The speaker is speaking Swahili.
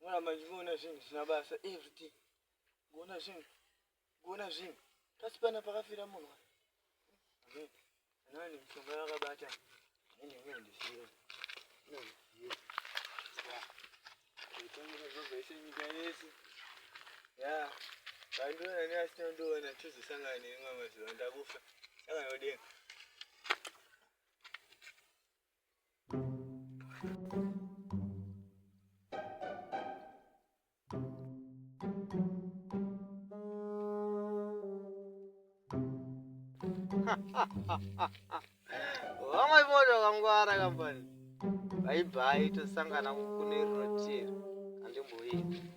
Mwana majimona zini sinabasa everything. Gona zini. Tasipana pakafira muno. Nani mchonga yakabata. Nini ngende siyo. Ya. Bantu nani asitondo na chuzu sangane ngama zo ndakufa. Sanga yodenga. Wamai moto kangwara kampani. Bye bye tosangana kune rotiri. Andimboyi.